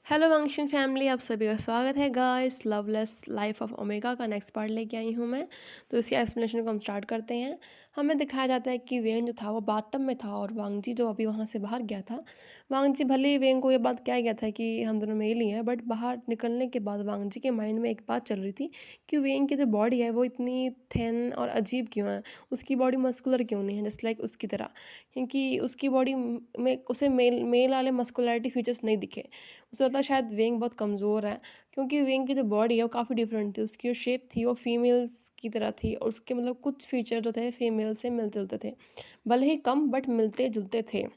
Hello function family, आप सभी का स्वागत है guys. Loveless life of omega का नेक्स्ट पार्ट लेके आई हूँ मैं। तो इसके एक्सप्लेनेशन को हम स्टार्ट करते हैं। हमें दिखाया जाता है कि वेन जो था वो बाथटब में था और वांगजी जो अभी वहाँ से बाहर गया था। वांगजी भले ही वेन को ये बात कह गया था कि हम दोनों मेल ही हैं, बट बाहर निकलने के बाद वांगजी के माइंड में एक बात चल रही थी कि वेन की जो बॉडी है वो इतनी थिन और अजीब क्यों है। उसकी बॉडी मस्कुलर क्यों नहीं है जस्ट लाइक उसकी तरह, क्योंकि उसकी बॉडी में उसे मेल मेल वाले मस्कुलरिटी फीचर्स नहीं दिखे। उसे लगता है शायद वेंग बहुत कमज़ोर है, क्योंकि वेंग की जो बॉडी है वो काफ़ी डिफरेंट थी। उसकी जो शेप थी वो फीमेल्स की तरह थी और उसके मतलब कुछ फीचर जो थे फीमेल से मिलते जुलते थे, भले ही कम बट मिलते जुलते थे।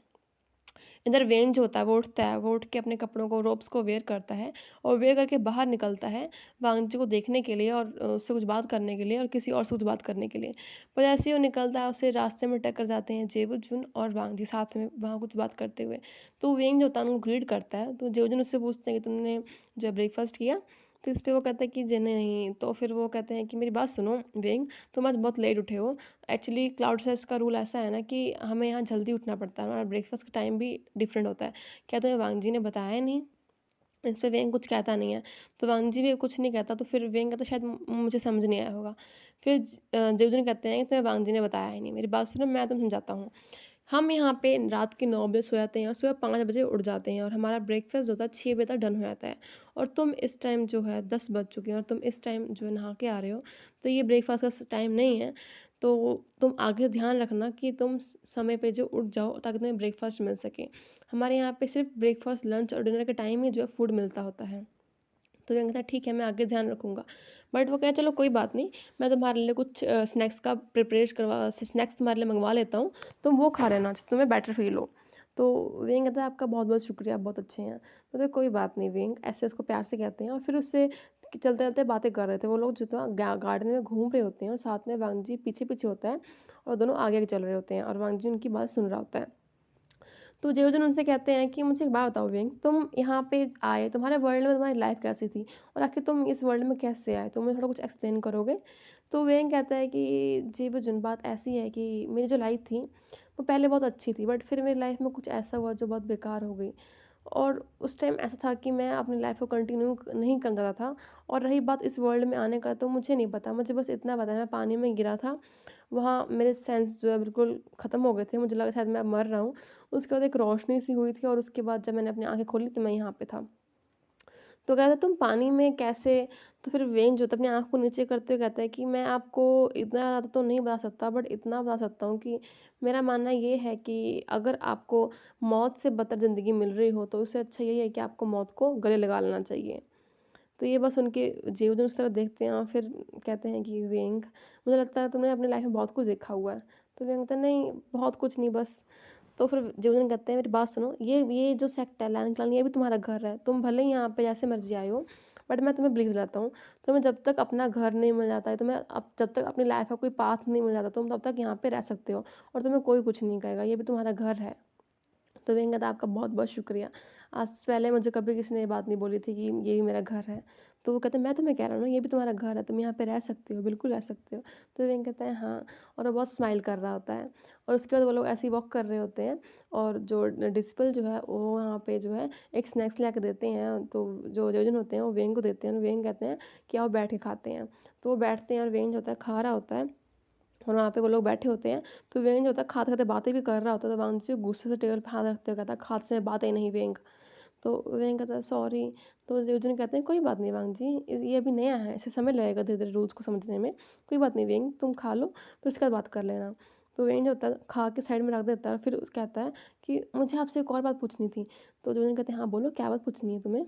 इधर वेन जो होता है वो उठता है, वो उठ के अपने कपड़ों को रोब्स को वेयर करता है और वेयर करके बाहर निकलता है वांगजी को देखने के लिए और उससे कुछ बात करने के लिए और किसी और से कुछ बात करने के लिए। पर जैसे ही वो निकलता है उसे रास्ते में टक्कर जाते हैं जेवुजुन और वांगजी साथ में वहाँ कुछ बात करते हुए। तो वेन जो होता है उनको ग्रीट करता है, तो जेवुजुन उससे पूछते हैं कि तुमने जो ब्रेकफास्ट किया। तो इस पे वो कहता है कि जी नहीं। तो फिर वो कहते हैं कि मेरी बात सुनो वेंग, तुम आज बहुत लेट उठे हो। एक्चुअली क्लाउड सेस का रूल ऐसा है ना कि हमें यहाँ जल्दी उठना पड़ता है, हमारा ब्रेकफास्ट का टाइम भी डिफरेंट होता है। क्या तुम्हें वांगजी ने बताया नहीं? इस पे वेंग कुछ कहता नहीं है, तो वांगजी भी कुछ नहीं कहता। तो फिर वेंग कहता शायद मुझे समझ नहीं आया होगा। फिर जेवजुन कहते हैं कि तुम्हें वांगजी ने बताया ही नहीं, मेरी बात सुनो, मैं तुम्हें समझाता हूँ। हम यहाँ पे रात के 9 बजे सो जाते हैं और सुबह 5 बजे उठ जाते हैं और हमारा ब्रेकफास्ट जो होता है 6 बजे तक डन हो जाता है। और तुम इस टाइम जो है 10 बज चुके हैं और तुम इस टाइम जो है नहा के आ रहे हो, तो ये ब्रेकफास्ट का टाइम नहीं है। तो तुम आगे ध्यान रखना कि तुम समय पे जो उठ जाओ ताकि तुम्हें ब्रेकफास्ट मिल सके। हमारे यहाँ पे सिर्फ ब्रेकफास्ट लंच और डिनर के टाइम ही जो है फूड मिलता होता है। तो वो कहता है ठीक है, मैं आगे ध्यान रखूँगा। बट वो कहे चलो कोई बात नहीं, मैं तुम्हारे लिए कुछ स्नैक्स का प्रिपरेशन करवा स्नैक्स तुम्हारे लिए मंगवा लेता हूँ, तुम वो खा लेना तुम्हें बेटर फील हो। तो वेंग कहता है आपका बहुत बहुत शुक्रिया, आप बहुत अच्छे हैं। तो कहते कोई बात नहीं वेंग, ऐसे उसको प्यार से कहते हैं। और फिर उससे चलते चलते बातें कर रहे थे वो लोग, जो था गार्डन में घूम रहे होते हैं और साथ में वांगजी पीछे पीछे होता है और दोनों आगे आगे चल रहे होते हैं और वांगजी उनकी बात सुन रहा होता है। तो जेवजुन उनसे कहते हैं कि मुझे एक बात बताओ वेंग, तुम यहाँ पे आए, तुम्हारे वर्ल्ड में तुम्हारी लाइफ कैसी थी और आखिर तुम इस वर्ल्ड में कैसे आए, तुम मुझे थोड़ा कुछ एक्सप्लेन करोगे? तो वेंग कहता है कि जेवजुन बात ऐसी है कि मेरी जो लाइफ थी वो पहले बहुत अच्छी थी, बट फिर मेरी लाइफ में कुछ ऐसा हुआ जो बहुत बेकार हो गई। और उस टाइम ऐसा था कि मैं अपनी लाइफ को कंटिन्यू नहीं करना चाहता था। और रही बात इस वर्ल्ड में आने का, तो मुझे नहीं पता, मुझे बस इतना पता है मैं पानी में गिरा था। वहाँ मेरे सेंस जो है बिल्कुल ख़त्म हो गए थे, मुझे लगा शायद मैं मर रहा हूँ। उसके बाद एक रोशनी सी हुई थी और उसके बाद जब मैंने अपनी आँखें खोली तो मैं यहाँ पे था। तो कहता है तुम पानी में कैसे? तो फिर वेन जो था अपनी आँख को नीचे करते हुए कहता है कि मैं आपको इतना ज़्यादा तो नहीं बता सकता, बट इतना बता सकता हूँ कि मेरा मानना ये है कि अगर आपको मौत से बदतर ज़िंदगी मिल रही हो तो उससे अच्छा यही है कि आपको मौत को गले लगा लेना चाहिए। तो ये बस उनके जीवदूत उस तरह देखते हैं और फिर कहते हैं कि वेंग, मुझे लगता है तुमने अपनी लाइफ में बहुत कुछ देखा हुआ है। तो वेंग कहता है नहीं बहुत कुछ नहीं बस। तो फिर जीवदूत कहते हैं मेरी बात सुनो, ये जो सेक्ट है लैंड क्लैन, ये भी तुम्हारा घर है। तुम भले ही यहाँ पे जैसे मर्जी आए हो, बट मैं तुम्हें बिलीव दिलाता हूँ, तुम्हें जब तक अपना घर नहीं मिल जाता है, तुम्हें अब जब तक अपनी लाइफ का कोई पाथ नहीं मिल जाता, तुम तब तक यहाँ पे रह सकते हो और तुम्हें कोई कुछ नहीं कहेगा, ये भी तुम्हारा घर है। तो वेंग कहता आपका बहुत बहुत शुक्रिया, आज से पहले मुझे कभी किसी ने ये बात नहीं बोली थी कि ये भी मेरा घर है। तो वो कहते हैं मैं तुम्हें कह रहा हूँ ना, ये भी तुम्हारा घर है, तुम यहाँ पे रह सकते हो, बिल्कुल रह सकते हो। तो वेंग कहता है हाँ, और वो बहुत स्माइल कर रहा होता है। और उसके बाद वो लोग ऐसे ही वॉक कर रहे होते हैं और जो डिस्पल जो है वो वहाँ पे जो है एक स्नैक्स ला के देते हैं। तो जो जोजन होते हैं वो वेंग को देते हैं और वेंग कहते हैं कि आओ बैठ के खाते हैं। तो वो बैठते हैं और वेंग जो होता है खा रहा होता है और वहाँ पे वो लोग बैठे होते हैं। तो वेंग जो होता है खाते-खाते बातें भी कर रहा होता है, तो वांगजी गुस्से से टेबल पे हाथ रखते हुए कहता है खाते समय बातें नहीं वेंग। तो वेंग कहता है सॉरी। तो ज़ेयुजन कहते हैं कोई बात नहीं वांगजी, ये अभी नया है, इसे समय लगेगा धीरे-धीरे रूल्स को समझने में। कोई बात नहीं वेंग, तुम खा लो फिर उसके बाद बात कर लेना। तो वेंग जो होता है खा के साइड में रख देता है, फिर कहता है कि मुझे आपसे एक और बात पूछनी थी। तो ज़ेयुजन कहते हैं हाँ बोलो, क्या बात पूछनी है तुम्हें?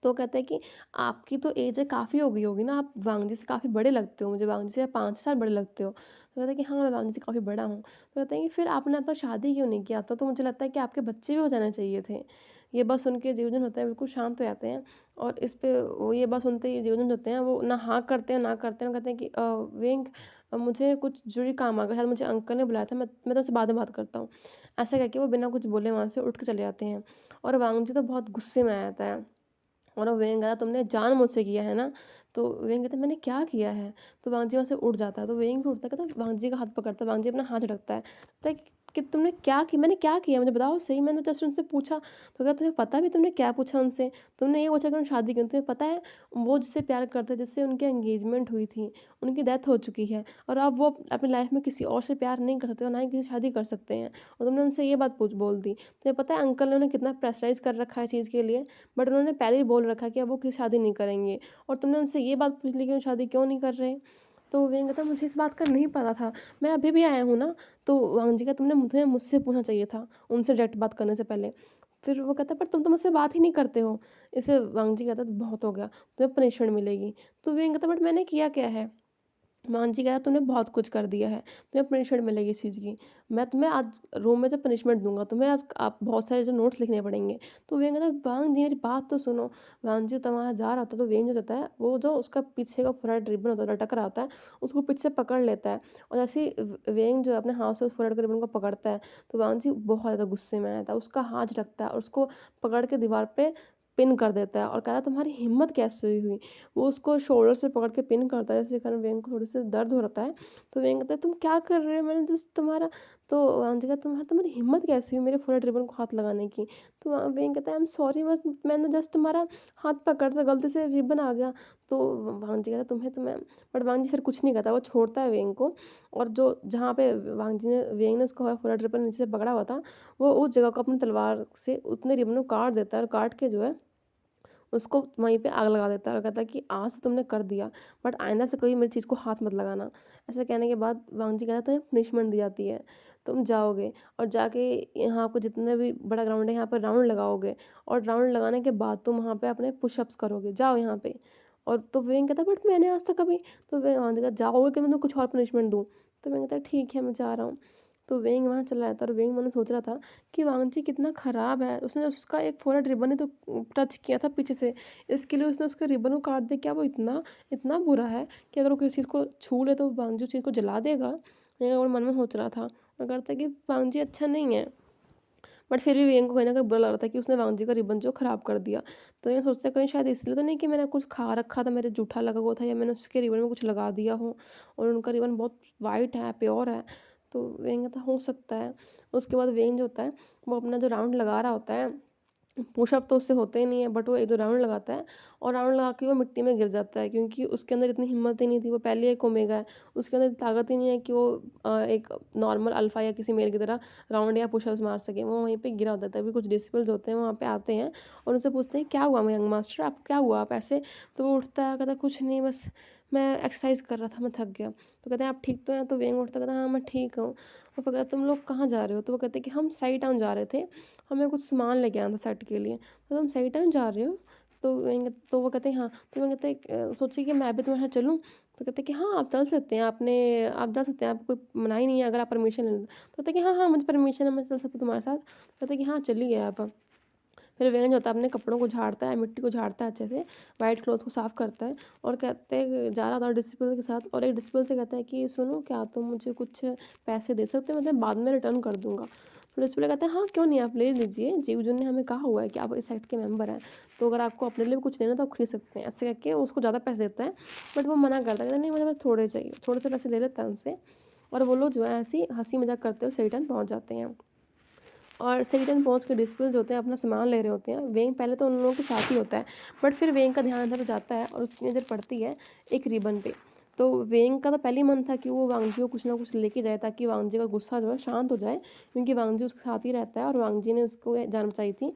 तो कहता है कि आपकी तो एज है काफ़ी हो गई होगी ना, आप वांगजी से काफ़ी बड़े लगते हो, मुझे वांगजी से 5 साल बड़े लगते हो। तो कहता है कि हाँ, मैं वांगजी से काफ़ी बड़ा हूँ। तो कहते हैं कि फिर आपने अब तक शादी क्यों नहीं किया था? तो मुझे लगता है कि आपके बच्चे भी हो जाने चाहिए थे। ये बात सुन के जीवजन होता है बिल्कुल शांत हो जाते हैं और इस पे वो ये बात सुनते ही जीवजन होते हैं वो ना हाँ करते हैं ना करते हैं, कहते हैं कि वेंग, मुझे कुछ ज़रूरी काम आ गया, शायद मुझे अंकल ने बुलाया था, मैं तुमसे बाद में बात करता हूँ। ऐसा कह के वो बिना कुछ बोले वहाँ से उठ के चले जाते हैं और वांगजी तो बहुत गुस्से में आ जाता है। और वो वेंग कहता तुमने जान मुझसे किया है ना? तो वेंग कहता है मैंने क्या किया है? तो वांगजी वहाँ से उठ जाता है, तो वेंग भी उठता है, कहता है वांगजी का हाथ पकड़ता है, वांगजी अपना हाथ झटकता है, कहता है कि तुमने क्या किया? मैंने क्या किया मुझे बताओ सही? मैंने जस्ट उनसे पूछा, तो क्या तुम्हें पता भी तुमने क्या पूछा उनसे? तुमने ये पूछा कि उन्होंने शादी क्यों? तुम्हें पता है वो जिससे प्यार करते थे, जिससे उनकी एंगेजमेंट हुई थी, उनकी डेथ हो चुकी है और अब वो अपनी लाइफ में किसी और से प्यार नहीं कर सकते और ना ही किसी से शादी कर सकते हैं और तुमने उनसे ये बात पूछ बोल दी। तुम्हें पता है अंकल ने उन्हें कितना प्रेशराइज़ कर रखा है इस चीज़ के लिए, बट उन्होंने पहले ही बोल रखा है कि अब वो किसी शादी नहीं करेंगे और तुमने उनसे ये बात पूछ ली कि वो शादी क्यों नहीं कर रहे? तो वो ये कहता मुझे इस बात का नहीं पता था, मैं अभी भी आया हूँ ना। तो वांग जी का तुम्हें मुझसे पूछना चाहिए था, उनसे डायरेक्ट बात करने से पहले। फिर वो कहता पर तुम तो मुझसे बात ही नहीं करते हो। इसे वांग जी कहता बहुत हो गया, तुम्हें पनिशमेंट मिलेगी। तो वो ये कहता बट मैंने किया क्या है? मान जी कह रहा तूने बहुत कुछ कर दिया है, तुम्हें पनिशमेंट मिलेगी इस चीज़ की। मैं तुम्हें आज रूम में जब पनिशमेंट दूँगा, तुम्हें आज आप बहुत सारे जो नोट्स लिखने पड़ेंगे। तो वेंग कहता वांग जी मेरी बात तो सुनो। वांग जी तो वहाँ जा रहा होता है तो वेंग जो होता है वो जो उसका पीछे का फोरहेड रिबन होता है लटक रहा होता है, उसको पीछे से पकड़ लेता है और जैसे ही वेंग जो है अपने हाथ से उस फोरहेड के रिबन को पकड़ता है, तो वांग जी बहुत ज़्यादा गुस्से में आता है। उसका हाथ झटकता है और उसको पकड़ के दीवार पे पिन कर देता है और कहता है तुम्हारी हिम्मत कैसे हुई? वो उसको शोल्डर से पकड़ के पिन करता है जिसके कारण वेंग को थोड़ी-सी दर्द हो रहता है। तो वेंग कहता है तुम क्या कर रहे हो? मैंने जस्ट तुम्हारा। तो वांग जी कहता तुम्हारी हिम्मत कैसी हुई मेरे फोरहेड रिबन को हाथ लगाने की? तो वेंग कहता है आई एम सॉरी बस मैंने जस्ट तुम्हारा हाथ पकड़ा था गलती से रिबन आ गया। तो वांग जी कहता तुम्हें तो मैं। बट वांग जी फिर कुछ नहीं कहता, वो छोड़ता है वेंग को और जो जहाँ पे वेंग ने उसका फोरहेड रिबन नीचे से पकड़ा हुआ था, वो उस जगह को अपनी तलवार से उतने रिबन को काट देता है और काट के जो है उसको वहीं पे आग लगा देता है और कहता है कि आज तो तुमने कर दिया, बट आइंदा से कभी मेरी चीज़ को हाथ मत लगाना। ऐसा कहने के बाद वांग जी कहता है तुम्हें पनिशमेंट दी जाती है, तुम जाओगे और जाके यहाँ आपको जितने भी बड़ा ग्राउंड है यहाँ पर राउंड लगाओगे और राउंड लगाने के बाद तुम वहाँ पे अपने पुशअप्स करोगे, जाओ यहाँ पे। और तो वेंग कहता है बट मैंने आज तक कभी। तो वे वांग जी कहता जाओगे कि मैं तुम्हें कुछ और पनिशमेंट दूँ? तो वेंग कहता है ठीक है मैं जा रहा हूँ। तो वेंग वहाँ चला जाता है और वेंग मन में सोच रहा था कि वांगजी कितना ख़राब है, उसने उसका एक फोरहेड रिबन ही तो टच किया था पीछे से, इसके लिए उसने उसके रिबन को काट दिया। क्या वो इतना इतना बुरा है कि अगर वो किसी चीज़ को छू ले तो वांगजी उस चीज़ को जला देगा? मेरा वो मन में सोच रहा था और करता कि वांगजी अच्छा नहीं है, बट फिर भी वेंग को कहीं न कहीं बुरा लग रहा था कि उसने वांगजी का रिबन जो ख़राब कर दिया। तो ये सोचता है कहीं शायद इसलिए तो नहीं कि मैंने कुछ खा रखा था, मेरे जूठा लगा हुआ था या मैंने उसके रिबन में कुछ लगा दिया हो और उनका रिबन बहुत वाइट है, प्योर है। तो वेंग कहता हो सकता है। उसके बाद वेंग जो होता है वो अपना जो राउंड लगा रहा होता है, पुशअप तो उससे होते ही नहीं है, बट वो 1-2 राउंड लगाता है और राउंड लगा के वो मिट्टी में गिर जाता है क्योंकि उसके अंदर इतनी हिम्मत ही नहीं थी। वो पहले ही एक ओमेगा है, उसके अंदर ताकत ही नहीं है कि वो एक नॉर्मल अल्फा या किसी मेल की तरह राउंड या पुशअप्स मार सके। वो वहीं पे गिरा होता है। तभी कुछ डिसिपल्स होते हैं वहाँ पे आते हैं और उनसे पूछते हैं क्या हुआ यंग मास्टर, आपको क्या हुआ आप ऐसे? तो वो उठता है कहता है कुछ नहीं, बस मैं एक्सरसाइज कर रहा था, मैं थक गया। तो कहते हैं आप ठीक तो हैं? तो वेंग उठता कहता है हाँ मैं ठीक हूँ। वो कहता है तुम लोग कहाँ जा रहे हो? तो वो कहते हैं कि हम सही टाउन जा रहे थे, हमें कुछ सामान लेके आना था सेट के लिए। तो तुम सही टाइम जा रहे हो? तो वो कहते हैं हाँ। तो वो कहते हैं सोचिए कि मैं भी तुम्हारे साथ चलूँ? तो कहते हैं कि हाँ, आप चल सकते हैं, आप जा सकते हैं, आपको कोई मना ही नहीं है अगर आप परमिशन ले लें। तो कहते हैं कि हाँ, हाँ, मुझे परमिशन है, मैं चल सकता हूँ तुम्हारे साथ। कहते हैं कि हाँ, चलिए आप। फिर वेंज होता है अपने कपड़ों को झाड़ता है, मिट्टी को झाड़ता है अच्छे से, वाइट क्लॉथ को साफ़ करता है और कहते हैं जा रहा था डिसिपल के साथ और एक डिसिपल से कहता है कि सुनो क्या तुम मुझे कुछ पैसे दे सकते हो, मैं तुम्हें बाद में रिटर्न कर दूँगा। तो डिसिपल कहता है हाँ, क्यों नहीं, आप ले लीजिए, जीव जून ने हमें कहा हुआ है कि आप इस सेक्ट के मेंबर हैं, तो अगर आपको अपने लिए भी कुछ लेना तो आप खरीद सकते हैं। ऐसे कह के उसको ज़्यादा पैसे देता है, बट वो मना करता है, कहता नहीं मुझे बस थोड़े चाहिए, थोड़े से पैसे ले लेता है उनसे और वो लोग जो है ऐसे ही हँसी मज़ाक करते हुए सही टाइम पहुँच जाते हैं। और सही टाइम पहुँच के डिसिपल्स होते हैं अपना सामान ले रहे होते हैं। वेंग पहले तो उन लोगों के साथ ही होता है, बट फिर वेंग का ध्यान इधर जाता है और उसकी नज़र पड़ती है एक रिबन पे। तो वेंग का तो पहले ही मन था कि वो वांगजी को कुछ ना कुछ लेके जाए ताकि वांगजी का गुस्सा जो है शांत हो जाए, क्योंकि वांगजी उसके साथ ही रहता है और वांगजी ने उसको जान बचाई थी।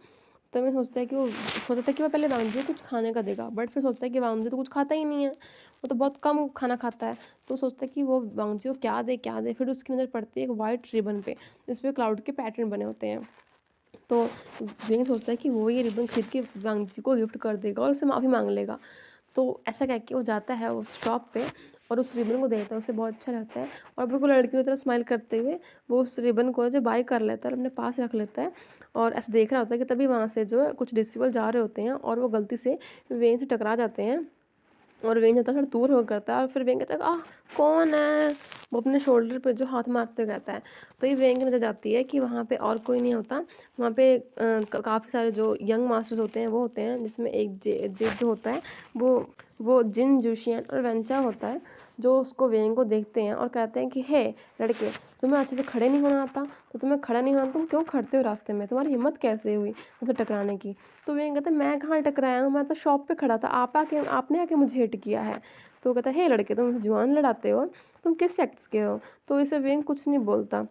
तो मैं सोचता है कि वो सोचा था कि वो पहले वांगजी को कुछ खाने का देगा, बट फिर सोचता है कि वांगजी तो कुछ खाता ही नहीं है, वो तो बहुत कम खाना खाता है। तो सोचता है कि वो वांगजी को क्या दे, फिर उसकी नज़र पड़ती है एक वाइट रिबन पे, जिसपे क्लाउड के पैटर्न बने होते हैं। तो विंग सोचता है कि वो ये रिबन खरीद के वांगजी को गिफ्ट कर देगा और उससे माफ़ी मांग लेगा। तो ऐसा कह के वो जाता है उस शॉप पे और उस रिबन को देखता है, उसे बहुत अच्छा लगता है और बिल्कुल लड़कियों की तरह स्माइल करते हुए वो उस रिबन को जो बाय कर लेता है और अपने पास रख लेता है और ऐसे देख रहा होता है कि तभी वहाँ से जो है कुछ डिसेबल जा रहे होते हैं और वो गलती से वेन से टकरा जाते हैं और वेन होता है थोड़ा दूर होकर करता है और फिर वेन कहता है आह कौन है? वो अपने शोल्डर पे जो हाथ मारते हुए कहता है। तो ये वेन की नज़र जाती है कि वहाँ पे और कोई नहीं होता, वहाँ पे काफ़ी सारे जो यंग मास्टर्स होते हैं वो होते हैं, जिसमें एक जिड जो होता है वो जिन जूशियन और वेंचा होता है। जो उसको वेंग को देखते हैं और कहते हैं कि हे लड़के, तुम्हें अच्छे से खड़े नहीं होना आता, तो तुम्हें खड़ा नहीं होना, तुम क्यों खड़ते हो रास्ते में, तुम्हारी हिम्मत कैसे हुई मुझसे टकराने की। तो वेंग कहता है मैं कहाँ टकराया हूँ, मैं तो शॉप पे खड़ा था, आपने आके मुझे हिट किया है। तो वो कहता है हे लड़के, तुम जुबान लड़ाते हो, तुम किस सेक्स के हो। तो इसे वेंग कुछ नहीं बोलता।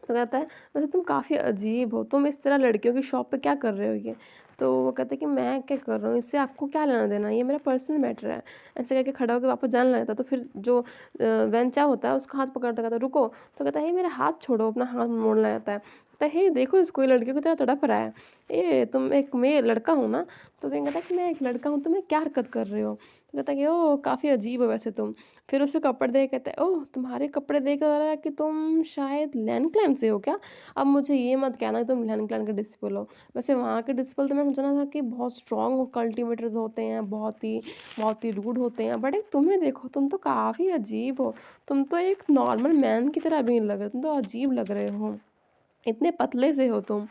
तो कहता है वैसे तुम काफ़ी अजीब हो, तुम इस तरह लड़कियों की शॉप पे क्या कर रहे हो ये। तो वो कहता है कि मैं क्या कर रहा हूँ, इससे आपको क्या लेना देना, ये मेरा पर्सनल मैटर है। ऐसे करके खड़ा होकर वापस जाने लगता है। तो फिर जो वेंचा होता है उसका हाथ पकड़ता कहता है रुको। तो कहता है ये मेरा हाथ छोड़ो, अपना हाथ मोड़ने लगता है। कहता है हे देखो इसको, ये लड़कियों की तरह तड़प रहा है, ये तुम एक मैं लड़का हूँ ना। तो वें कहता है कि मैं एक लड़का हूँ, तुम्हें क्या हरकत कर रहे हो। तो कहता है कि ओह काफ़ी अजीब हो वैसे तुम। फिर उसे कपड़े देख कहता है ओह तुम्हारे कपड़े देख लग रहा है कि तुम शायद लैन क्लैन से हो क्या। अब मुझे ये मत कहना कि तुम लैन क्लैन के डिसिपल हो। वैसे वहाँ के डिसिपल तो मैंने सुना था कि बहुत स्ट्रॉन्ग कल्टिवेटर्स होते हैं, बहुत ही रूड होते हैं, बट एक तुम्हें देखो, तुम तो काफ़ी अजीब हो। तुम तो एक नॉर्मल मैन की तरह भी नहीं लग रहे, तुम तो अजीब लग रहे हो, इतने पतले से हो तुम।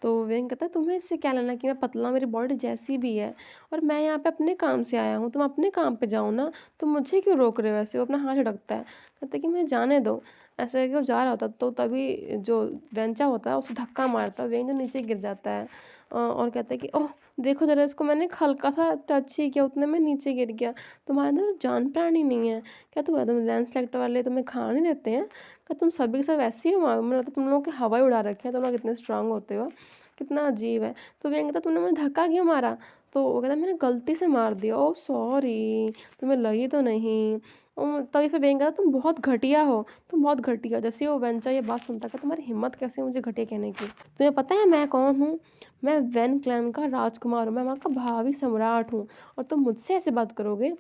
तो वेंग कहता है तुम्हें इससे क्या लेना कि मैं पतला, मेरी बॉडी जैसी भी है, और मैं यहाँ पे अपने काम से आया हूँ, तुम अपने काम पे जाओ ना, तुम मुझे क्यों रोक रहे हो ऐसे। वो अपना हाथ झटकता है, कहता है कि मैं जाने दो। ऐसे करके वो जा रहा होता तो तभी जो वेंचा होता है उसे धक्का मारता है, वेंच नीचे गिर जाता है। और कहता है कि ओह देखो जरा इसको, मैंने एक हल्का सा टच ही किया, उतने में नीचे गिर गया, तुम्हारे अंदर जान प्राण ही नहीं है क्या, तुम एकदम लैंड सेलेक्टर वाले तुम्हें खाना नहीं देते हैं क्या, तुम सभी के सब ऐसे ही हो, मुझे लगता है तुम लोगों के हवा ही उड़ा रखे हैं, तुम लोग इतने स्ट्रांग होते हो, कितना अजीब है। तो वें कहता तुमने मुझे धक्का क्यों मारा। तो वो कहता मैंने गलती से मार दिया, ओ सॉरी, तुम्हें लगी तो नहीं। तभी फिर वें कहता तुम बहुत घटिया हो, तुम बहुत घटिया। जैसे ही वो वेंचा ये बात सुनता है तुम्हारी हिम्मत कैसे है मुझे घटिया कहने की, तुम्हें पता है मैं कौन हूँ, मैं वैन क्लैन का राजकुमार हूँ, मैं वहाँ का भावी सम्राट हूँ, और तुम मुझसे ऐसे बात करोगे,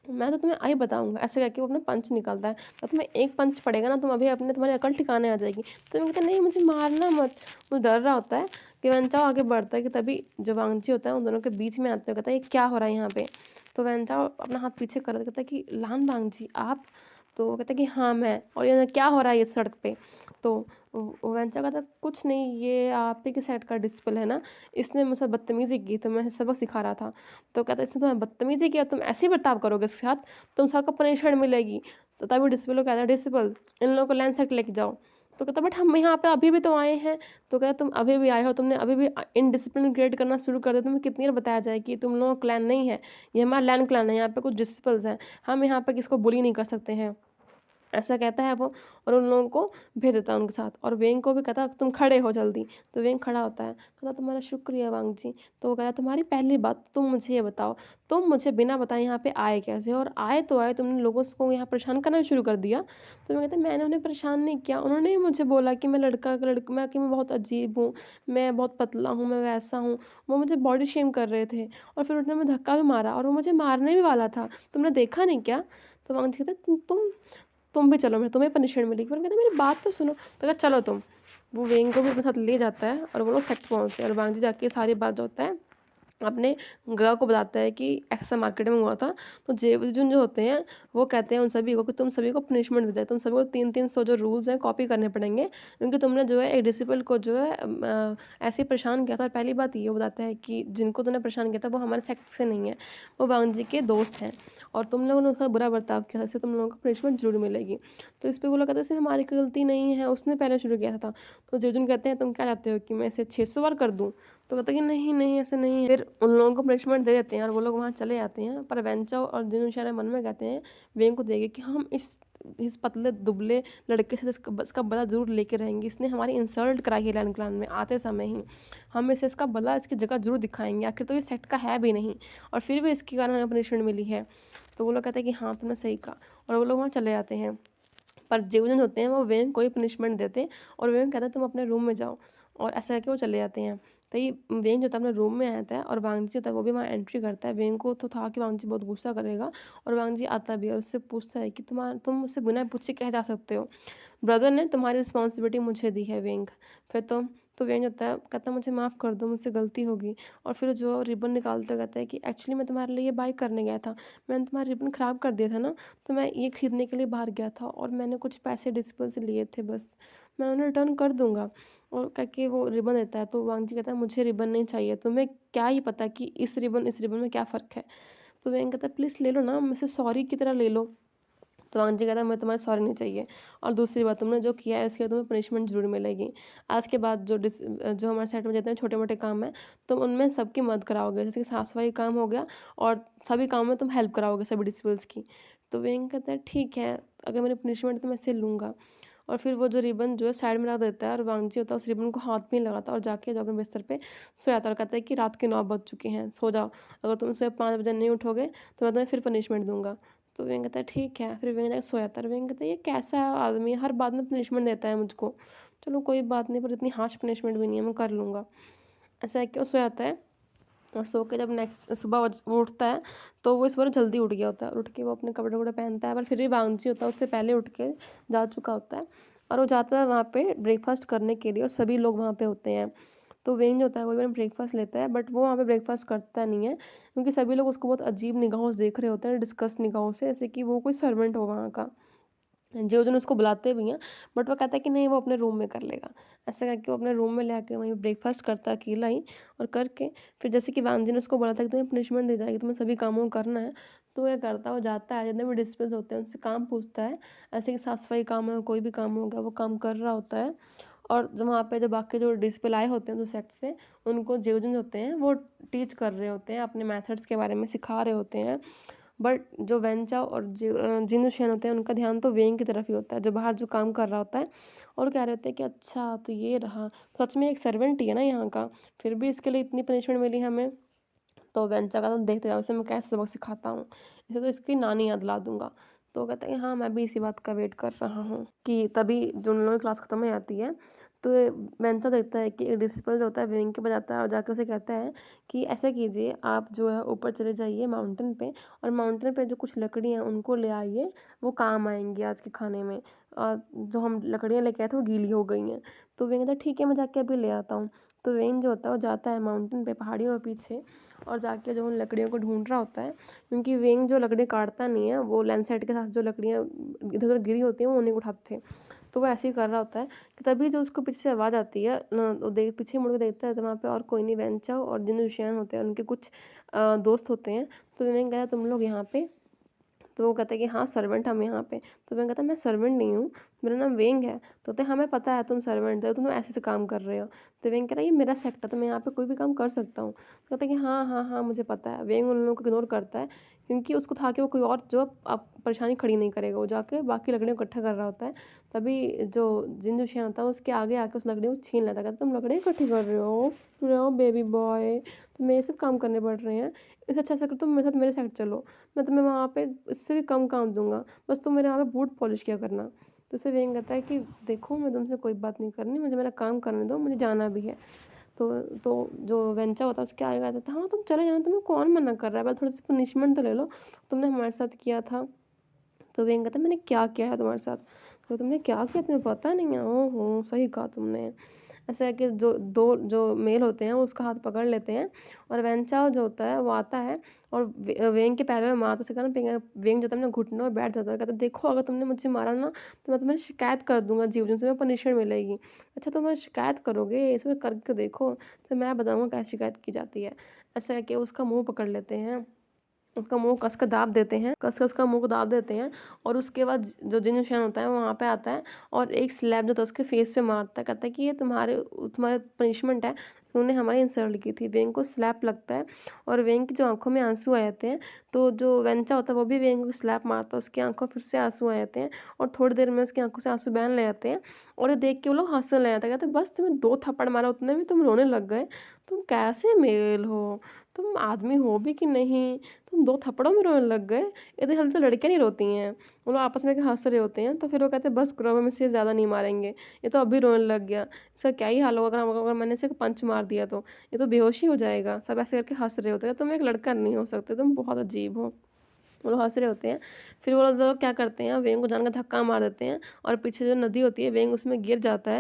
मैं तो तुम्हें आई बताऊंगा। ऐसे करके वो अपना पंच निकालता है, तो तुम्हें एक पंच पड़ेगा ना, तुम अभी अपने तुम्हारी अकल ठिकाने आ जाएगी। तो मैं कहता नहीं मुझे मारना मत। मुझे डर रहा होता है कि वेंचाओ आगे बढ़ता है कि तभी जो वांगची होता है उन दोनों के बीच में आते हुए कहता है ये क्या हो रहा है यहाँ पे। तो वेंचाओ अपना हाथ पीछे कर कहता है कि लान वांगची आप। तो वो कहता है कि हाँ मैं, और ये क्या हो रहा है ये सड़क पे। तो वेंचा कहता है कुछ नहीं, ये आप ही के सेट का डिस्पल है ना, इसने मुझसे बदतमीजी की तो मैं सबक सिखा रहा था। तो कहता है इसने तुम्हें बदतमीजी किया, तुम ऐसे ही बर्ताव करोगे इसके साथ, तुम सबको पनिशमेंट मिलेगी। तभी डिसिपल को कहता है डिसिपल इन लोगों को लैंड सेट लेके जाओ। तो कहता बट हम यहाँ पे अभी भी तो आए हैं। तो कहता तुम अभी भी आए हो, तुमने अभी भी इनडिसिप्लिन क्रिएट करना शुरू कर दिया, तुम्हें कितनी बार बताया जाए कि तुम लोगों का क्लैन नहीं है, ये हमारा लैंड क्लैन है, यहाँ पे कुछ डिसिपल्स हैं, हम यहाँ पे किसको बुली नहीं कर सकते हैं। ऐसा कहता है वो, और उन लोगों को भेज देता है उनके साथ, और वेंग को भी कहता तुम खड़े हो जल्दी। तो वेंग खड़ा होता है, कहता तुम्हारा शुक्रिया वांग जी। तो वो कहता तुम्हारी पहली बात, तुम मुझे ये बताओ, तुम मुझे बिना बताए यहाँ पे आए कैसे, और आए तो आए, तुमने लोगों को यहाँ परेशान करना शुरू कर दिया। तो मैं कहता मैंने उन्हें परेशान नहीं किया, उन्होंने ही मुझे बोला कि मैं लड़का मैं कि मैं बहुत अजीब हूँ, मैं बहुत पतला हूँ, मैं वैसा हूँ। वो मुझे बॉडी शेम कर रहे थे, और फिर उन्होंने मुझे धक्का भी मारा, और वो मुझे मारने भी वाला था, तुमने देखा नहीं क्या। तो वांग जी कहता तुम भी चलो, मैं तुम्हें पनिशमेंट मिलेगी। पर कहता मेरी बात तो सुनो। तो कहता चलो तुम। वो वेंग को भी अपने साथ ले जाता है, और वो लोग सेक्ट पहुँचते हैं, और वांग जी जाके सारी बात जो होता है अपने गगा को बताता है कि ऐसा मार्केट में हुआ था। तो जेवजुन जो होते हैं वो कहते हैं उन सभी को कि तुम सभी को पनिशमेंट दी जाए, तुम सभी को 300 जो रूल्स हैं कॉपी करने पड़ेंगे, क्योंकि तुमने जो है एक डिसिपल को जो है ऐसे ही परेशान किया था। और पहली बात ये बताता है कि जिनको तुमने परेशान किया था वो हमारे सेक्ट से नहीं है, वो वांग जी के दोस्त हैं, और तुम लोगों ने उसका बुरा बर्ताव किया, इससे तुम लोगों को पनिशमेंट जरूर मिलेगी। तो इस पर वो लोग कहते हैं इसमें हमारी कोई गलती नहीं है, उसने पहले शुरू किया था। तो जेवजुन कहते हैं तुम क्या चाहते हो कि मैं इसे 600 बार कर दूँ। तो कहता है कि नहीं नहीं ऐसे नहीं है। फिर उन लोगों को पनिशमेंट दे देते हैं, और वो लोग वहाँ चले जाते हैं। पर वेंचाओ और जिनुशारा मन में कहते हैं वेंग को देखे कि हम इस पतले दुबले लड़के से इसका बदला जरूर लेके रहेंगे, इसने हमारी इंसल्ट कराई है लैंड क्लैन में आते समय ही, हम इसे इसका बदला इसकी जगह जरूर दिखाएंगे, आखिर तो ये सेट का है भी नहीं, और फिर भी इसके कारण हमें पनिशमेंट मिली है। तो वो लोग कहते हैं कि हाँ तुमने सही कहा, और वो लोग वहाँ चले जाते हैं। पर जेवजन होते हैं वो वेंग कोई पनिशमेंट देते, और वेंग कहता है तुम अपने रूम में जाओ, और ऐसा करके वो चले जाते हैं। तो ये वेंग जो था अपने रूम में आता है, और वांगजी होता है वो भी वहाँ एंट्री करता है। वेंग को तो था कि वांगजी बहुत गुस्सा करेगा, और वांगजी आता भी है और उससे पूछता है कि तुम मुझसे बिना पूछे कह जा सकते हो, ब्रदर ने तुम्हारी रिस्पॉन्सिबिलिटी मुझे दी है वेंग। फिर तो वेंग होता है कहता मुझे माफ़ कर दो, मुझसे गलती होगी। और फिर जो रिबन निकालते कहता है कि एक्चुअली मैं तुम्हारे लिए ये बाई करने गया था, मैंने तुम्हारा रिबन ख़राब कर दिया था ना, तो मैं ये खरीदने के लिए बाहर गया था, और मैंने कुछ पैसे डिस्पल से लिए थे, बस मैं उन्हें रिटर्न कर दूंगा। और करके वो रिबन देता है। तो वांग जी कहता है मुझे रिबन नहीं चाहिए, तुम्हें क्या ही पता कि इस रिबन में क्या फ़र्क है। तो वेंग कहता है प्लीज़ ले लो ना, मुझसे सॉरी की तरह ले लो। तो वांगजी कहता है मुझे तुम्हारी सॉरी नहीं चाहिए, और दूसरी बात तुमने जो किया है इसके लिए तुम्हें पनिशमेंट ज़रूर मिलेगी। आज के बाद जो हमारे सेट में जितने छोटे-मोटे काम हैं तुम उनमें सबकी मदद कराओगे, जैसे कि साफ-सफाई का काम हो गया, और सभी कामों में तुम हेल्प कराओगे सभी डिसिपल्स की। तो वेंग कहता है ठीक है, अगर मेरी पनिशमेंट तो मैं इसे लूँगा। और फिर वो जो रिबन जो है साइड में रख देता है, और वांगजी होता है उस रिबन को हाथ में नहीं लगाता और जाके जो अपने बिस्तर पे सो जाता है और कहता है कि रात के 9 बज चुके हैं, सो जाओ। अगर तुम सुबह 5 बजे नहीं उठोगे तो मैं तुम्हें फिर पनिशमेंट दूँगा। तो वेंग कहता है ठीक है, फिर वेंग जाके सो जाता है। वेंग कहता है ये कैसा आदमी है, हर बात में पनिशमेंट देता है मुझको। चलो कोई बात नहीं, पर इतनी हार्श पनिशमेंट भी नहीं है, मैं कर लूँगा। ऐसा है कि वो सो जाता है, और सो के जब नेक्स्ट सुबह वो उठता है तो वो इस बार जल्दी उठ गया होता है, और उठ के वो अपने कपड़े वपड़े पहनता है, पर फिर भी वांगजी होता है उससे पहले उठ के जा चुका होता है, और वो जाता है वहाँ पे ब्रेकफास्ट करने के लिए, और सभी लोग वहाँ पे होते हैं। तो वेंज होता है वो भी ब्रेकफास्ट लेता है, बट वो वहाँ पे ब्रेकफास्ट करता नहीं है, क्योंकि सभी लोग उसको बहुत अजीब निगाहों से देख रहे होते हैं, डिस्कस निगाहों से, जैसे कि वो कोई सर्वेंट हो वहाँ का। जो जन उसको बुलाते भी हैं, बट वो कहता है कि नहीं वो अपने रूम में कर लेगा। ऐसा करके वो अपने रूम में ले आके वहीं ब्रेकफास्ट करता है अकेला ही, और करके फिर जैसे कि वांगजी ने उसको बोला था कि तुम्हें पनिशमेंट दी जाएगी, तुम्हें सभी कामों को करना है। तो क्या करता है, वो जाता है जितने भी डिसिपल्स होते हैं उनसे काम पूछता है, ऐसे कि साफ सफाई काम है, कोई भी काम हो गया वो काम कर रहा होता है। और जो वहाँ पे जो बाकी जो डिसिपल आए होते हैं जो सेट से, उनको जेवजन होते हैं वो टीच कर रहे होते हैं, अपने मेथड्स के बारे में सिखा रहे होते हैं। बट जो वेंचा और जिन शेन होते हैं उनका ध्यान तो वेंग की तरफ ही होता है, जो बाहर जो काम कर रहा होता है, और कह रहे होते हैं कि अच्छा तो ये रहा, सच में एक सर्वेंट ही है ना यहाँ का, फिर भी इसके लिए इतनी पनिशमेंट मिली हमें। तो वेंचा का तुम देखते जाओ इसे मैं कैसे सबक सिखाता हूँ, इसे तो इसकी नानी याद दिला दूंगा। तो वो कहता है कि हाँ मैं भी इसी बात का वेट कर रहा हूँ, कि तभी जो उन लोगों की क्लास खत्म हो जाती है, तो वेंचा देखता है कि एक डिसिपल जो होता है वेंग के पास जाता है और जाकर उसे कहता है कि ऐसा कीजिए, आप जो है ऊपर चले जाइए माउंटेन पे, और माउंटेन पे जो कुछ लकड़ियाँ हैं उनको ले आइए, वो काम आएंगी आज के खाने में। और जो हम लकड़ियाँ लेके आए थे वो गीली हो गई हैं। तो वेंग कहता है ठीक है मैं जाके अभी ले आता हूँ। तो वेंग जो होता है वो जाता है माउंटेन पे, पहाड़ियों के पीछे, और जाके जो उन लकड़ियों को ढूंढ रहा होता है, क्योंकि वेंग जो लकड़ी काटता नहीं है, वो लैंडस्लाइड के साथ जो लकड़ियाँ इधर उधर गिरी होती हैं वो उन्हीं को उठाते थे। तो वो ऐसे ही कर रहा होता है कि तभी जो उसको पीछे से आवाज़ आती है वो देख पीछे मुड़ के देखता है, तो वहाँ पे और कोई नहीं, वेंचाओ और जिन रुशियान होते हैं उनके कुछ दोस्त होते हैं। तो वेंग कहता है तुम लोग यहाँ पे, तो वो कहता है कि हाँ सर्वेंट हम यहाँ पे। तो वेंग कहता है मैं सर्वेंट नहीं हूँ, मेरा नाम वेंग है। तो कहते हैं हमें पता है तुम सर्वेंट हो, तुम ऐसे ऐसे काम कर रहे हो। तो वेंग कह रहा है ये मेरा सेक्टर, तो मैं यहाँ पे कोई भी काम कर सकता हूँ। तो कहता है कि हाँ हाँ हाँ मुझे पता है। वेंग उन लोगों को इग्नोर करता है, क्योंकि उसको था कि वो कोई और जो अब परेशानी खड़ी नहीं करेगा, वो जाके बाकी लकड़ियों को इकट्ठा कर रहा होता है। तभी जो जिन दुशियन होता है उसके आगे आके उस लकड़ियों को छीन लेता है, कहता तुम लकड़ियाँ इकट्ठी कर रहे हो बेबी बॉय, तुम्हें ये सब काम करने पड़ रहे हैं, इससे अच्छा ऐसा कर तुम मेरे साथ मेरे साइड चलो, मैं तुम्हें वहाँ पे इससे भी कम काम दूंगा, बस तुम मेरे वहाँ पे बूट पॉलिश किया करना। तो उसे वेंग कहता है कि देखो मैं तुमसे कोई बात नहीं करनी, मुझे मेरा काम करने दो, मुझे जाना भी है। तो जो वेंचा होता है उसके आगे कहता था हाँ तुम चले जाना, तुम्हें कौन मना कर रहा है, बस थोड़ी सी पनिशमेंट तो ले लो, तुमने हमारे साथ किया था। तो वेंग कहता है मैंने क्या किया है तुम्हारे साथ, तो तुमने क्या किया तुम्हें पता नहीं है, ओहो सही कहा तुमने। ऐसा है कि जो दो जो मेल होते हैं वो उसका हाथ पकड़ लेते हैं, और वेंचाओ जो होता है वो आता है और वेंग के पैर में मारता उसे कहना, वेंग जो होता है ना घुटनों में बैठ जाता है, कहता है देखो अगर तुमने मुझे मारा ना तो मैं तुम्हें शिकायत कर दूंगा, जीव जंतु में पनिशमेंट मिलेगी। अच्छा तो मैं शिकायत करोगे, इसमें करके देखो, तो मैं बताऊंगा कैसे शिकायत की जाती है। ऐसा है कि उसका मुंह पकड़ लेते हैं, उसका मुंह कस के दाब देते हैं, कस के उसका मुंह को दाब देते हैं, और उसके बाद जो जिन निशान होता है वो वहाँ पे आता है और एक स्लैब जो होता है उसके फेस पे मारता है, कहता है कि ये तुम्हारे पनिशमेंट है, तुमने हमारी इंसल्ट की थी। वेंग को स्लैप लगता है और वेंग की जो आंखों में आंसू आ जाते हैं, तो जो वेंचा होता है वो भी वेंग को स्लैप मारता है, उसकी आंखों फिर से आंसू आ जाते हैं, और थोड़ी देर में उसकी आंखों से आंसू बहने लग जाते हैं, और ये देख के वो लोग हंसने लग जाते हैं, कहते हैं बस तुम्हें 2 थप्पड़ मारा उतने में तुम रोने लग गए, तुम कैसे मेल हो, तुम आदमी हो भी कि नहीं, तुम 2 थप्पड़ों में रोने लग गए। इतनी जल्दी तो लड़कियाँ नहीं रोती हैं। वो लोग आपस में हंस रहे होते हैं, तो फिर वो कहते हैं बस करो, हम इससे ज़्यादा नहीं मारेंगे, ये तो अभी रोने लग गया, इसका क्या ही हाल होगा अगर मैंने इसे पंच मार दिया तो, ये तो बेहोश ही हो जाएगा। सब ऐसे करके हंस रहे होते हैं, तुम एक लड़का नहीं हो सकते, तुम बहुत अजीब हो। वो लोग हंस रहे होते हैं। फिर वो लोग क्या करते हैं, वेंग को जान का धक्का मार देते हैं, और पीछे जो नदी होती है वेंग उसमें गिर जाता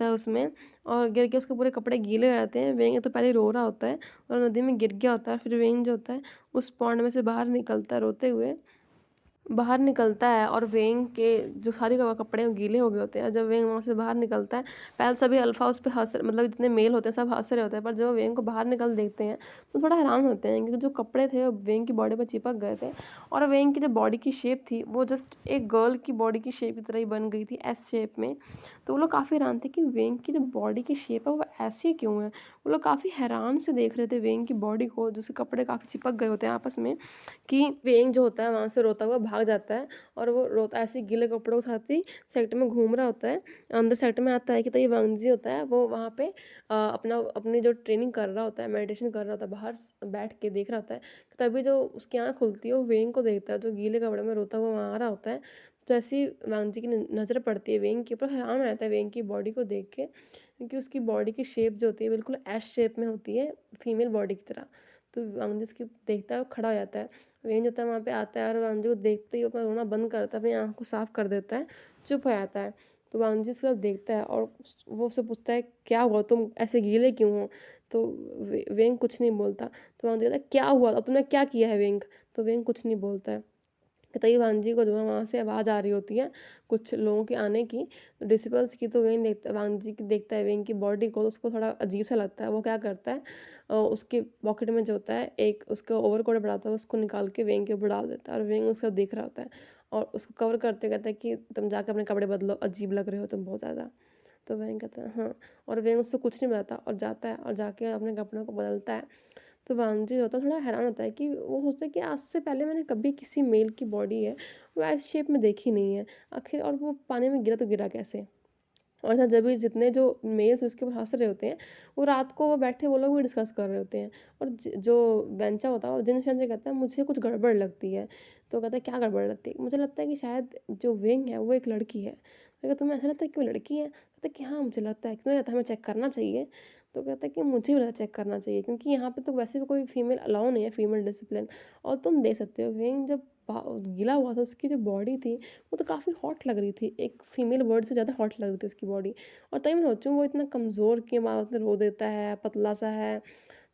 है उसमें, और गिर के उसके पूरे कपड़े गीले हो जाते हैं। वेंग तो पहले ही रो रहा होता है और नदी में गिर गया होता है। फिर वेंग जो होता है उस पॉन्ड में से बाहर निकलता है रोते हुए, बाहर निकलता है और वेंग के जो सारे कपड़े हैं वो गीले हो गए होते हैं। और जब वेंग वहाँ से बाहर निकलता है, पहले सभी अल्फ़ा उस पे हँस मतलब जितने मेल होते हैं सब हँस रहे होते हैं, पर जब वेंग को बाहर निकल देखते हैं तो थोड़ा हैरान होते हैं, क्योंकि जो कपड़े थे वो वेंग की बॉडी पे चिपक गए थे और वेंग की जो बॉडी की शेप थी वो जस्ट एक गर्ल की बॉडी की शेप की तरह ही बन गई थी, एस शेप में। तो वो लोग काफ़ी हैरान थे कि वेंग की जो बॉडी की शेप है वो ऐसी क्यों है। वो लोग काफ़ी हैरान से देख रहे थे वेंग की बॉडी को, जिसके कपड़े काफ़ी चिपक गए होते हैं आपस में, कि वेंग जो होता है वहाँ से रोता हुआ भाग जाता है और वो रोता ऐसे गीले कपड़ों के साथ ही सेक्टर में घूम रहा होता है। अंदर सेक्टर में आता है कि तो ये वांगजी होता है वो वहाँ पे अपनी जो ट्रेनिंग कर रहा होता है, मेडिटेशन कर रहा होता है, बाहर बैठ के देख रहा होता है। तभी जो उसकी आँख खुलती है वो वेंग को देखता है जो गीले कपड़े में रोता हुआ वहाँ आ रहा होता है। तो ऐसे ही वांगजी की नज़र पड़ती है वेंग के ऊपर, हैरान हो जाता है वेंग की बॉडी को देख के, क्योंकि उसकी बॉडी की शेप जो होती है बिल्कुल एस शेप में होती है, फीमेल बॉडी की तरह। तो वांगजी उसकी देखता है और खड़ा हो जाता है। वेंज होता है वहाँ पे आता है और वांगजी को देखते ही अपना रोना बंद करता है, अपनी आँख को साफ कर देता है, चुप हो जाता है। तो वांगजी उसकी तरफ देखता है और वो उससे पूछता है, क्या हुआ, तुम ऐसे गीले क्यों हो? तो वेंग कुछ नहीं बोलता। तो वांगजी कहता है, क्या हुआ, अब तुमने क्या किया है वेंग? तो वेंग कुछ नहीं बोलता है। तभी वांजी को जो है वहाँ से आवाज़ आ रही होती है कुछ लोगों के आने की। तो डिसिपल्स की तो वेंग देखता वांजी की देखता है वेंग की बॉडी को, तो उसको थोड़ा अजीब सा लगता है। वो क्या करता है, उसके पॉकेट में जो होता है एक उसका ओवरकोट पड़ा होता है, उसको निकाल के वेंग के ऊपर डाल देता है और वेंग उसका देख रहा होता है और उसको कवर करते कहता है कि तुम जाकर अपने कपड़े बदलो, अजीब लग रहे हो तुम बहुत ज़्यादा। तो वेंग कहता है हाँ, और वेंग उससे कुछ नहीं बताता और जाता है और जाके अपने कपड़ों को बदलता है। तो वांगजी जो होता है थोड़ा हैरान होता है कि वो सोचता है कि आज से पहले मैंने कभी किसी मेल की बॉडी है वो इस शेप में देखी नहीं है आखिर, और वो पानी में गिरा तो गिरा कैसे। और ना जब भी जितने जो मेल्स उसके ऊपर हंस रहे होते हैं, वो रात को वो बैठे वो लोग भी डिस्कस कर रहे होते हैं। और जो बेंचा होता है वो जिन से कहता है मुझे कुछ गड़बड़ लगती है। तो कहता है क्या गड़बड़ लगती है? मुझे लगता है कि शायद जो विंग है वो एक लड़की है। तो तुम्हें ऐसा लगता है कि वो लड़की है? कहता है कि हाँ मुझे लगता है। क्यों लगता है, हमें चेक करना चाहिए? तो कहता है कि मुझे भी लगता है चेक करना चाहिए, क्योंकि यहाँ पे तो वैसे भी कोई फीमेल अलाउ नहीं है, फीमेल डिसिप्लिन। और तुम देख सकते हो विंग जब गीला हुआ था उसकी जो बॉडी थी वो तो काफ़ी हॉट लग रही थी, एक फीमेल बर्ड से ज़्यादा हॉट लग रही थी उसकी बॉडी। और तभी मैं सोचूँ वो इतना कमज़ोर क्यों बात रो देता है, पतला सा है।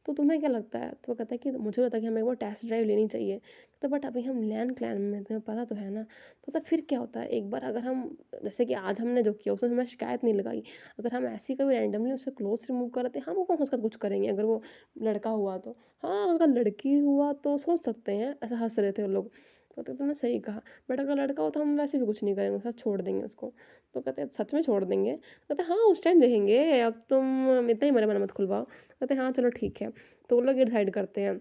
तो तुम्हें क्या लगता है? तो वो कहता है कि मुझे लगता है कि हमें एक बार टेस्ट ड्राइव लेनी चाहिए। तो बट अभी हम लैंड क्लैन में हैं, तुम्हें पता तो है ना। तो तब फिर क्या होता है, एक बार अगर हम जैसे कि आज हमने जो किया उसमें हमें शिकायत नहीं लगाई, अगर हम ऐसे ही कभी रैंडमली उससे क्लोथ्स रिमूव कर देते हम कौन उसका कुछ करेंगे अगर वो लड़का हुआ तो। हाँ, अगर लड़की हुआ तो सोच सकते हैं, ऐसा हँस रहे थे वो लोग। तो तुमने सही कहा, बट अगर लड़का हो तो हम वैसे भी कुछ नहीं करेंगे, उसके साथ छोड़ देंगे उसको। तो कहते हैं सच में छोड़ देंगे? कहते हाँ उस टाइम देखेंगे, अब तुम इतना ही मेरा मन मत खुलवाओ। कहते हाँ चलो ठीक है। तो वो लोग ये डिसाइड करते हैं।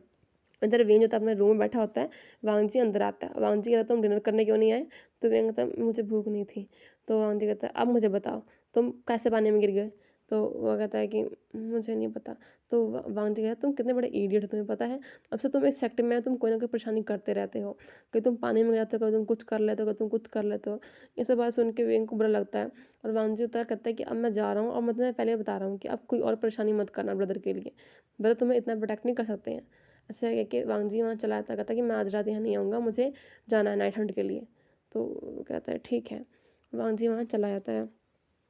इधर वेंज होता है अपने रूम में बैठा होता है, वांगजी अंदर आता है। वांगजी कहता है तुम डिनर करने क्यों नहीं आए? तो वेंग कहता है मुझे भूख नहीं थी। तो वांगजी कहता है अब मुझे बताओ तुम कैसे पानी में गिर गए? तो वो कहता है कि मुझे नहीं पता। तो वांगजी कहता है तुम कितने बड़े इडियट हो, तुम्हें पता है अब से तुम इस सेक्टर में तुम कोई ना कोई परेशानी करते रहते हो, कभी तुम पानी में जाते हो, कभी तुम कुछ कर लेते हो, कभी तुम कुछ कर लेते हो। ये सब बात सुन के वेंग को बुरा लगता है और वांगजी होता है कहता है कि अब मैं जा रहा हूँ और मैं तुम्हें पहले बता रहा हूँ कि अब कोई और परेशानी मत करना ब्रदर के लिए, ब्रदर तुम्हें इतना प्रोटेक्ट नहीं कर सकते हैं। ऐसे कह के वांगजी वहाँ चला जाता, कहता कि मैं आज रात यहाँ नहीं आऊँगा, मुझे जाना है नाइट हंट के लिए। तो कहता है ठीक है। वांगजी वहाँ चला जाता है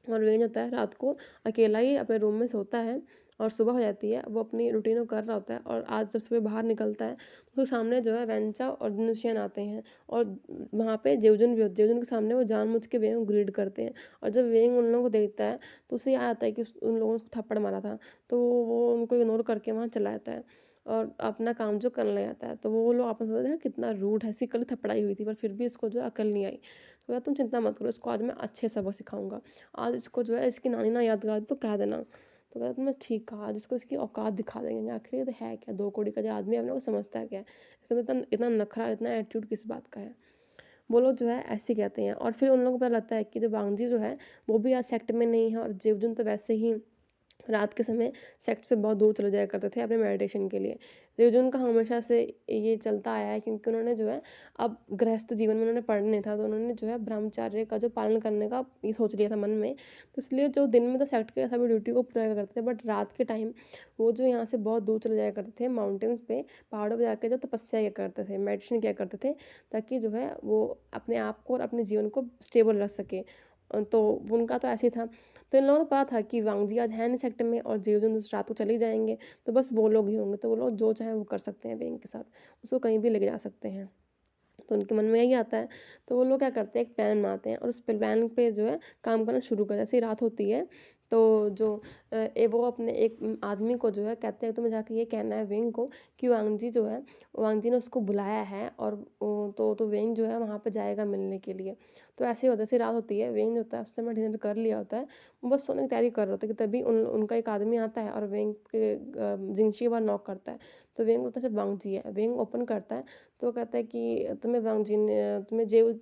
और वेंज होता है रात को अकेला ही अपने रूम में सोता है और सुबह हो जाती है, वो अपनी रूटीन को कर रहा होता है। और आज जब सुबह बाहर निकलता है तो उसके सामने जो है वेंचा और डिनुशियन आते हैं और वहाँ पे जेवजुन भी होते, जेवजुन के सामने वो जानबूझ के वेंग को ग्रीड करते हैं। और जब वेंग उन लोगों को देखता है तो उसे याद आता है कि उन लोगों ने उसको थप्पड़ मारा था, तो वो उनको इग्नोर करके वहाँ चला जाता है और अपना काम जो करने लग जाता है। तो वो लोग आपस में सोचते हैं कितना रूड है, इसकी कल थपड़ाई हुई थी पर फिर भी इसको जो है अकल नहीं आई। तो यार तुम चिंता मत करो, इसको आज मैं अच्छे सबक सिखाऊंगा, आज इसको जो है इसकी नानी ना याद करा दी तो कह देना। तो कहता तुमने ठीक कहा, आज इसको इसकी औकात दिखा देंगे, आखिर ये तो है क्या, 2 कौड़ी का जो आदमी है अपने को समझता है क्या है, इसका इतना इतना नखरा इतना एटीट्यूड किस बात का है। वो लोग जो है ऐसे कहते हैं और फिर उन लोगों को पता लगता है कि जो वांगजी जो है वो भी आज सेक्ट में नहीं है और जेवजुन तो वैसे ही रात के समय सेक्ट से बहुत दूर चले जाया करते थे अपने मेडिटेशन के लिए। जेवजुन का हमेशा से ये चलता आया है, क्योंकि उन्होंने जो है अब गृहस्थ जीवन में उन्होंने पढ़ नहीं था, तो उन्होंने जो है ब्रह्मचार्य का जो पालन करने का ये सोच लिया था मन में। तो इसलिए जो दिन में तो सेक्ट के सभी ड्यूटी को पूरा किया करते थे, बट रात के टाइम वो जो यहाँ से बहुत दूर चले जाया करते थे माउंटेन्स पे, पहाड़ों पे जाकर जो तपस्या किया करते थे, मेडिटेशन किया करते थे, ताकि जो है वो अपने आप को और अपने जीवन को स्टेबल रख सके। तो उनका तो ऐसे ही था। तो इन लोगों को पता था कि वांगजी आज है नहीं सेक्टर में और जेवजुन उस रात को चले जाएंगे, तो बस वो लोग ही होंगे, तो वो लोग जो चाहे वो कर सकते हैं वेंग के साथ, उसको कहीं भी लेके जा सकते हैं। तो उनके मन में यही आता है। तो वो लोग क्या करते हैं, एक प्लान बनाते हैं और उस प्लान पे जो है काम करना शुरू कर, जैसे ही रात होती है तो जो वो अपने एक आदमी को जो है कहते हैं, तुम्हें जाके ये कहना है वेंग को कि वांग जी जो है, वांग जी ने उसको बुलाया है और तो वेंग जो है वहाँ पे जाएगा मिलने के लिए। तो ऐसे ही होता है, जैसे रात होती है, वेंग जो होता है उस समय डिनर कर लिया होता है, वो बस सोने की तैयारी कर रहा होता है कि तभी उनका एक आदमी आता है और वेंग के जिंगशी बार नॉक करता है। तो वेंग बोलता है शायद वांग जी है। वेंग ओपन करता है तो वो कहता है कि तुम्हें वांग जी ने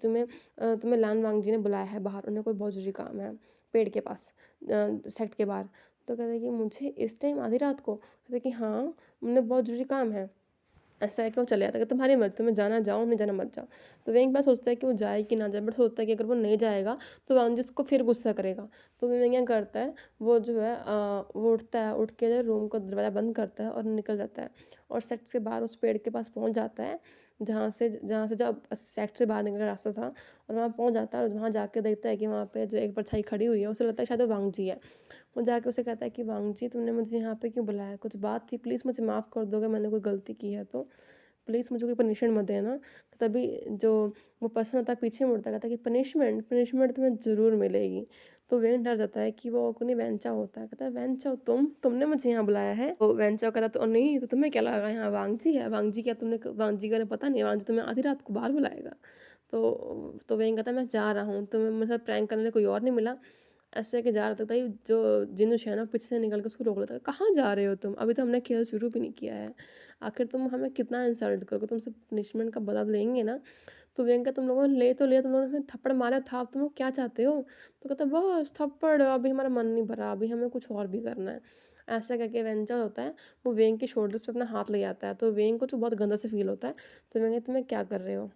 तुम्हें लान वांग जी ने बुलाया है बाहर, उन्हें कोई बहुत ज़रूरी काम है पेड़ के पास, सेक्ट के बाहर। तो कहता है कि मुझे इस टाइम आधी रात को? कहता है कि हाँ, उन्हें बहुत ज़रूरी काम है। ऐसा है कि वो चले जाता है कि तुम्हारी मर्ज़ी, तुम्हें जाना जाओ, नहीं जाना मत जाओ। तो वेंग बार सोचता है कि वो जाए कि ना जाए, बट सोचता है कि अगर वो नहीं जाएगा तो वांग जी उसको फिर गुस्सा करेगा। तो वेंग क्या करता है, वो जो है वो उठता है, उठ के जो रूम का दरवाज़ा बंद करता है और निकल जाता है और सेट्स के बाहर उस पेड़ के पास पहुँच जाता है, जहाँ से जब सेट से बाहर निकलने का रास्ता था, और वहाँ पहुँच जाता है और वहाँ जाके देखता है कि वहाँ पे जो एक परछाई खड़ी हुई है, उसे लगता है शायद वो वांग जी है। वो जाके उसे कहता है कि वांग जी, तुमने मुझे यहाँ पे क्यों बुलाया? कुछ बात थी? प्लीज़ मुझे माफ़ कर दो अगर मैंने कोई गलती की है तो। प्लीज़ मुझे कोई पनिशमेंट मत देना। तभी जो वो पर्सन होता है पीछे मुड़ता है, कहता है कि पनिशमेंट तुम्हें ज़रूर मिलेगी। तो वेन डर जाता है कि वो कोई वेंचा होता है, कहता है वेंचा तुमने मुझे यहाँ बुलाया है? तो वेंचा कहता तो नहीं, तो तुम्हें क्या लगा यहाँ वांग जी है? वांग जी क्या तुमने वांग जी का पता नहीं है? वांग जी तुम्हें आधी रात को बाहर बुलाएगा? तो वेन कहता है मैं जा रहा हूँ, तुम्हें मेरे साथ प्रैंक करने कोई और नहीं मिला। ऐसे कि जा रहा था, तभी जो जिन्नू है ना पीछे से निकल के उसको रोक लेता है, कहाँ जा रहे हो तुम? अभी तो हमने खेल शुरू भी नहीं किया है। आखिर तुम हमें कितना इंसल्ट करोगे, तुमसे पनिशमेंट का बदला लेंगे ना। तो वेंकट तुम लोगों ने ले तो लिया, तुम लोगों ने हमें थप्पड़ मारा था, अब तुम लोग क्या चाहते हो? तो कहता है बस थप्पड़, अभी हमारा मन नहीं भरा, अभी हमें कुछ और भी करना है। ऐसा करके वेंचर होता है, वो वेंग के शोल्डर्स पे अपना हाथ ले आता है, तो वेंग को तो बहुत गंदा से फील होता है। तो वेंग कहता है तुम्हें क्या कर रहे हो?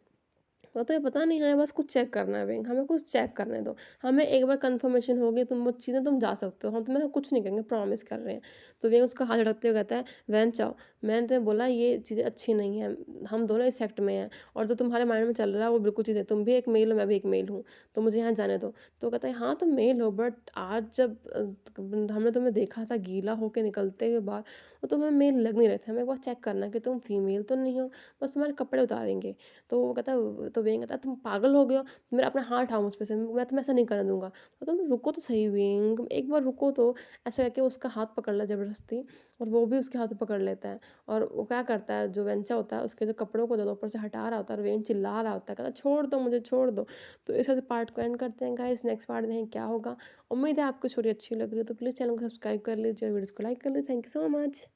वो तो ये पता नहीं, हमें बस कुछ चेक करना है बैंक, हमें कुछ चेक करने दो। हमें एक बार कंफर्मेशन होगी तुम वो चीज़ें तुम जा सकते हो, हम तुम्हें कुछ नहीं करेंगे, प्रॉमिस कर रहे हैं। तो वे उसका हाथ झटकते हुए कहता है वैन चाओ, मैंने तुम्हें बोला ये चीज़ें अच्छी नहीं है, हम दोनों इस सेक्ट में हैं और जो तुम्हारे माइंड में चल रहा है वो बिल्कुल चीज़ है, तुम भी एक मेल हो, मैं भी एक मेल हूँ, तो मुझे यहाँ जाने दो। तो कहता है हाँ तुम मेल हो, बट आज जब हमने तुम्हें देखा था गीला होके निकलते हुए बाहर, तो तुम्हें मेल लग नहीं रहे थे, हमें एक बार चेक करना कि तुम फीमेल तो नहीं हो, बस तुम्हारे कपड़े उतारेंगे। तो वो कहता है, तो वेंग कहता है तुम पागल हो गए हो, मेरा अपना हाथ उठाओ मुझ पे से, मैं तुम्हें ऐसा नहीं करने दूंगा। तो तुम रुको तो सही वेंग, एक बार रुको तो। ऐसे करके उसका हाथ पकड़ लिया ज़बरदस्ती, और वो भी उसके हाथ पकड़ लेता है। और वो क्या करता है, जो वेंचा होता है उसके जो कपड़ों को जो ऊपर से हटा रहा होता है, और वेंग चिल्ला रहा होता है, कहता है छोड़ दो मुझे, छोड़ दो। तो इस वजह से पार्ट को एंड करते हैं गाइस, नेक्स्ट पार्ट देखें क्या होगा। उम्मीद है आपको स्टोरी अच्छी लग रही है, तो प्लीज़ चैनल को सब्सक्राइब कर लीजिए और वीडियोज़ को लाइक कर लीजिए। Thank you so much.